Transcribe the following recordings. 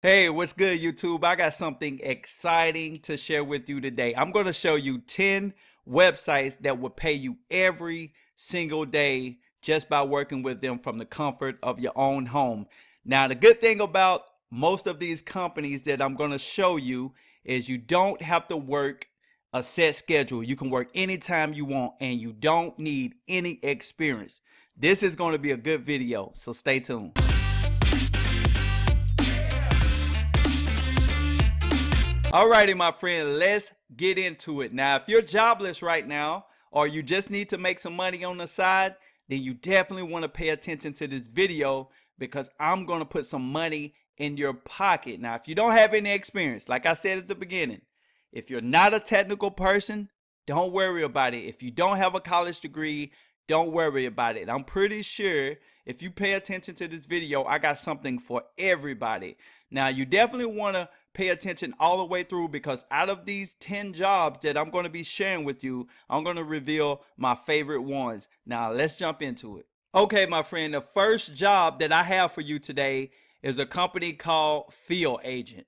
Hey, what's good, YouTube? I got something exciting to share with you today. I'm going to show you 10 websites that will pay you every single day just by working with them from the comfort of your own home. Now, the good thing about most of these companies that I'm going to show you is you don't have to work a set schedule. You can work anytime you want and you don't need any experience. This is going to be a good video, so stay tuned. Alrighty, my friend, let's get into it. Now, if you're jobless right now, or you just need to make some money on the side, then you definitely want to pay attention to this video because I'm going to put some money in your pocket. Now, if you don't have any experience, like I said at the beginning, if you're not a technical person, don't worry about it. If you don't have a college degree, don't worry about it. I'm pretty sure if you pay attention to this video, I got something for everybody. Now, you definitely want to pay attention all the way through because out of these 10 jobs that I'm going to be sharing with you, I'm going to reveal my favorite ones. Now, let's jump into it. Okay, my friend, the first job that I have for you today is a company called Field Agent.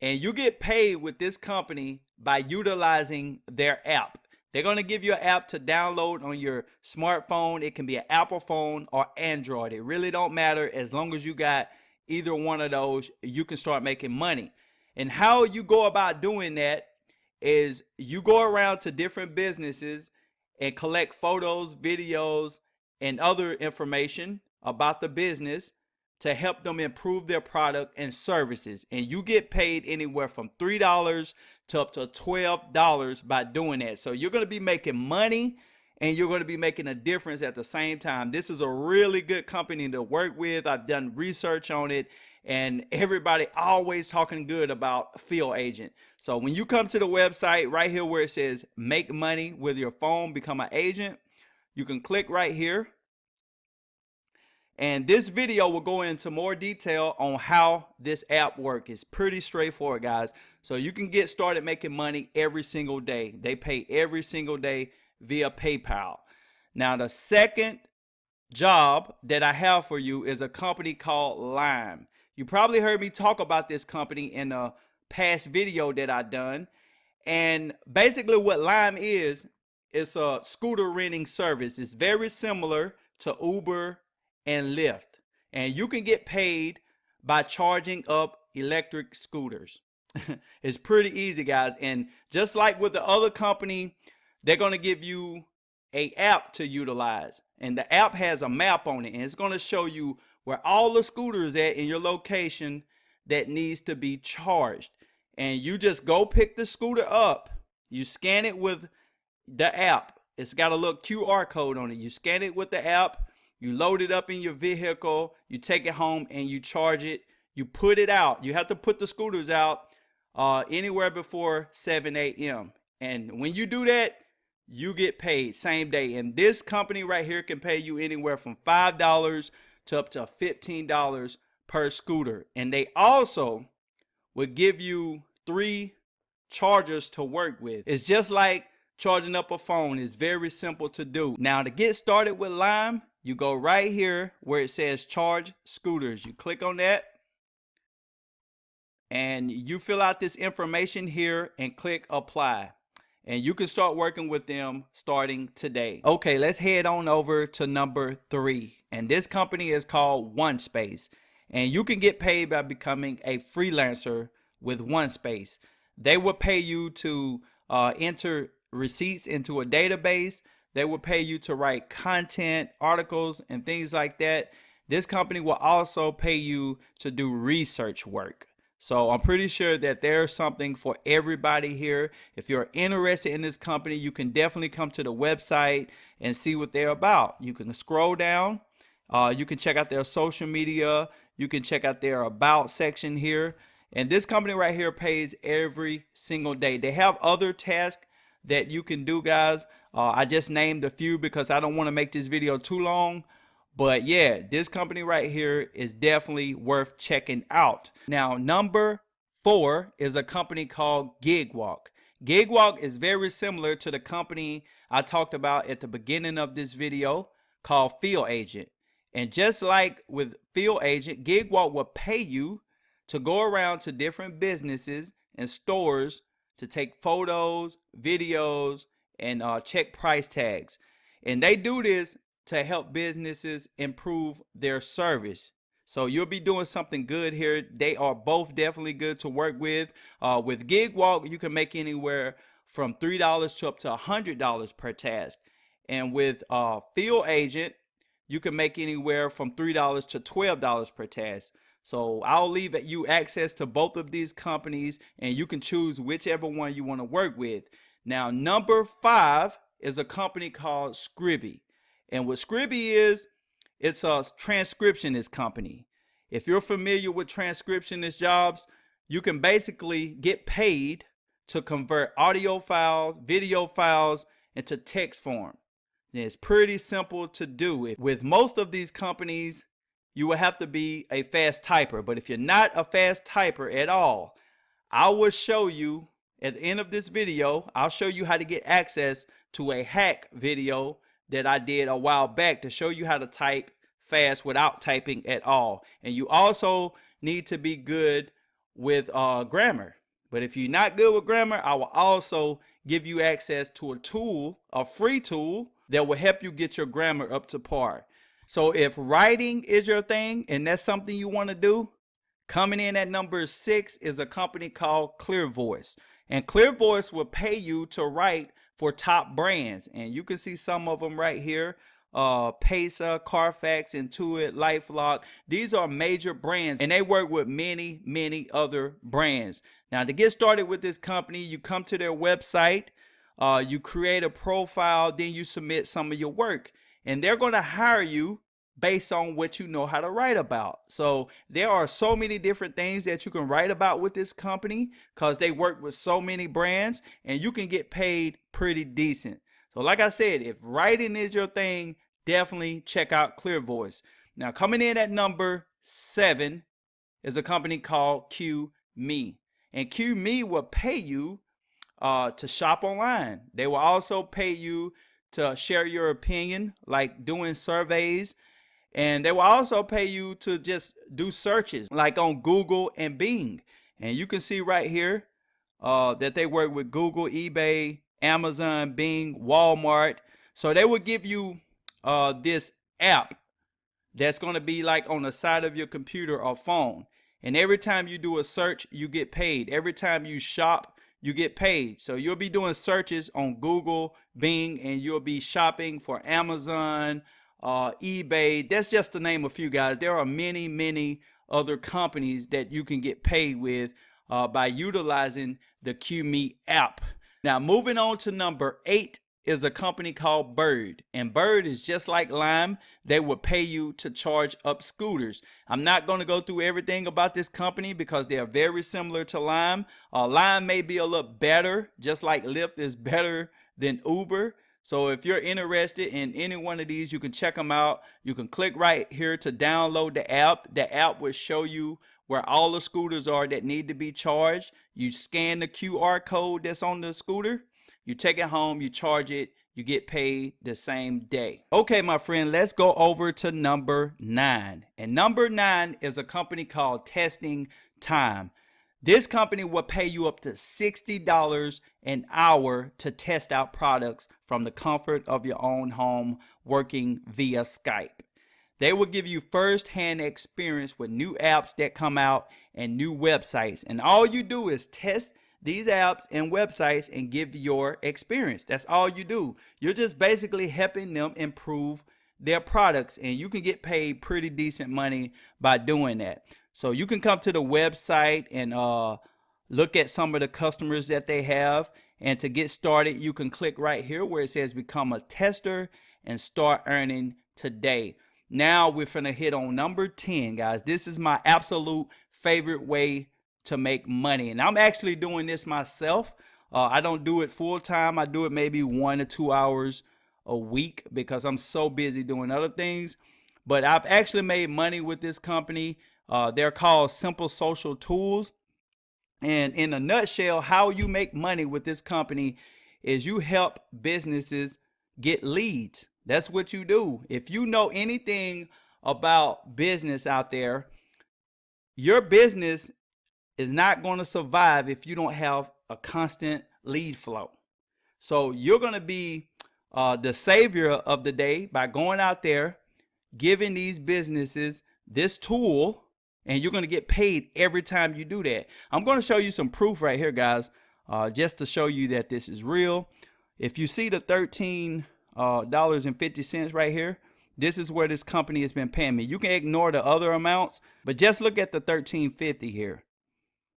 And you get paid with this company by utilizing their app. They're going to give you an app to download on your smartphone. It can be an Apple phone or Android. It really don't matter. As long as you got either one of those, you can start making money. And how you go about doing that is you go around to different businesses and collect photos, videos, and other information about the business to help them improve their product and services. And you get paid anywhere from $3 to up to $12 by doing that. So you're going to be making money and you're going to be making a difference at the same time. This is a really good company to work with. I've done research on it and everybody always talking good about Field Agent. So when you come to the website right here where it says make money with your phone, become an agent, you can click right here. And this video will go into more detail on how this app works. It's pretty straightforward, guys. So you can get started making money every single day. They pay every single day via PayPal. Now, the second job that I have for you is a company called Lime. You probably heard me talk about this company in a past video that I done. And basically what Lime is, it's a scooter renting service. It's very similar to Uber and Lyft. And you can get paid by charging up electric scooters. It's pretty easy, guys. And just like with the other company, they're going to give you a app to utilize. And the app has a map on it. And it's going to show you where all the scooters at in your location that needs to be charged. And you just go pick the scooter up. You scan it with the app. It's got a little QR code on it. You scan it with the app. You load it up in your vehicle, you take it home and you charge it. You put it out. You have to put the scooters out anywhere before 7 a.m. And when you do that, you get paid same day. And this company right here can pay you anywhere from $5 to up to $15 per scooter. And they also would give you 3 chargers to work with. It's just like charging up a phone. It's very simple to do. Now, to get started with Lime, you go right here where it says charge scooters. You click on that and you fill out this information here and click apply. And you can start working with them starting today. Okay, let's head on over to number 3. And this company is called OneSpace. And you can get paid by becoming a freelancer with OneSpace. They will pay you to enter receipts into a database. They will pay you to write content, articles, and things like that. This company will also pay you to do research work. So I'm pretty sure that there's something for everybody here. If you're interested in this company, you can definitely come to the website and see what they're about. You can scroll down. You can check out their social media. You can check out their about section here. And this company right here pays every single day. They have other tasks that you can do, guys. I just named a few because I don't want to make this video too long. But yeah, this company right here is definitely worth checking out. Now, number 4 is a company called GigWalk. GigWalk is very similar to the company I talked about at the beginning of this video called Field Agent. And just like with Field Agent, GigWalk will pay you to go around to different businesses and stores to take photos, videos, and check price tags. And they do this to help businesses improve their service. So you'll be doing something good here. They are both definitely good to work with. With GigWalk, you can make anywhere from $3 to up to $100 per task. And with Field Agent, you can make anywhere from $3 to $12 per task. So I'll leave you access to both of these companies, and you can choose whichever one you want to work with. Now, number 5 is a company called Scribie. And what Scribie is, it's a transcriptionist company. If you're familiar with transcriptionist jobs, you can basically get paid to convert audio files, video files into text form. And it's pretty simple to do. With most of these companies, you will have to be a fast typer. But if you're not a fast typer at all, I will show you at the end of this video, I'll show you how to get access to a hack video that I did a while back to show you how to type fast without typing at all. And you also need to be good with grammar. But if you're not good with grammar, I will also give you access to a tool, a free tool that will help you get your grammar up to par. So if writing is your thing and that's something you want to do, coming in at number 6 is a company called ClearVoice. And ClearVoice will pay you to write for top brands. And you can see some of them right here. Pesa, Carfax, Intuit, LifeLock. These are major brands, and they work with many, many other brands. Now, to get started with this company, you come to their website, you create a profile, then you submit some of your work. And they're going to hire you based on what you know how to write about. So there are so many different things that you can write about with this company because they work with so many brands, and you can get paid pretty decent. So like I said, if writing is your thing, definitely check out ClearVoice. Now, coming in at number 7 is a company called QMe. And QMe will pay you to shop online. They will also pay you to share your opinion, like doing surveys. And they will also pay you to just do searches, like on Google and Bing. And you can see right here that they work with Google, eBay, Amazon, Bing, Walmart. So they will give you this app that's going to be like on the side of your computer or phone. And every time you do a search, you get paid. Every time you shop, you get paid. So you'll be doing searches on Google, Bing, and you'll be shopping for Amazon, eBay. That's just to name a few, guys. There are many, many other companies that you can get paid with by utilizing the QMe app. Now, moving on to number 8 is a company called Bird. And Bird is just like Lime. They will pay you to charge up scooters. I'm not going to go through everything about this company because they are very similar to Lime. Lime may be a little better, just like Lyft is better than Uber. So if you're interested in any one of these, you can check them out. You can click right here to download the app. The app will show you where all the scooters are that need to be charged. You scan the QR code that's on the scooter. You take it home, you charge it, you get paid the same day. Okay, my friend, let's go over to number 9. And number 9 is a company called Testing Time. This company will pay you up to $60 an hour to test out products from the comfort of your own home working via Skype. They will give you first-hand experience with new apps that come out and new websites. And all you do is test these apps and websites and give your experience. That's all you do. You're just basically helping them improve their products, and you can get paid pretty decent money by doing that. So you can come to the website and look at some of the customers that they have. And to get started, you can click right here where it says become a tester and start earning today. Now we're gonna hit on number 10, guys. This is my absolute favorite way to make money, and I'm actually doing this myself. I don't do it full time. I do it maybe 1 to 2 hours a week because I'm so busy doing other things. But I've actually made money with this company. They're called Simple Social Tools. And in a nutshell, how you make money with this company is you help businesses get leads. That's what you do. If you know anything about business out there, your business is not going to survive if you don't have a constant lead flow. So you're going to be the savior of the day by going out there, giving these businesses this tool, and you're going to get paid every time you do that. I'm going to show you some proof right here, guys, just to show you that this is real. If you see the $13.50 right here, this is where this company has been paying me. You can ignore the other amounts, but just look at the $13.50 here.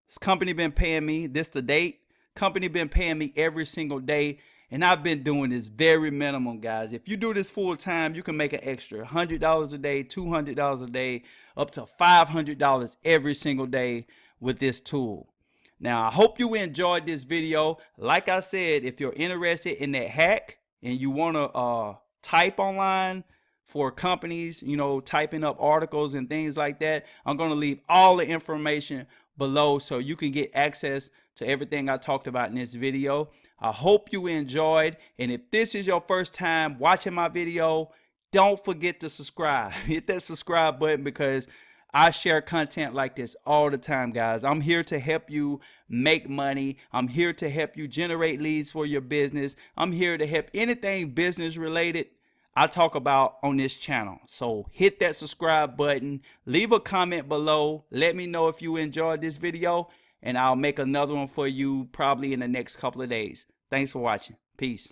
This company been paying me, this the date. Company been paying me every single day, and I've been doing this very minimum, guys. If you do this full time, you can make an extra $100 a day, $200 a day, up to $500 every single day with this tool. Now, I hope you enjoyed this video. Like I said, if you're interested in that hack and you want to type online for companies, you know, typing up articles and things like that, I'm going to leave all the information below so you can get access to everything I talked about in this video. I hope you enjoyed, and if this is your first time watching my video, don't forget to subscribe. Hit that subscribe button because I share content like this all the time, guys. I'm here to help you make money. I'm here to help you generate leads for your business. I'm here to help anything business related I talk about on this channel. So hit that subscribe button, leave a comment below, let me know if you enjoyed this video, and I'll make another one for you probably in the next couple of days. Thanks for watching. Peace.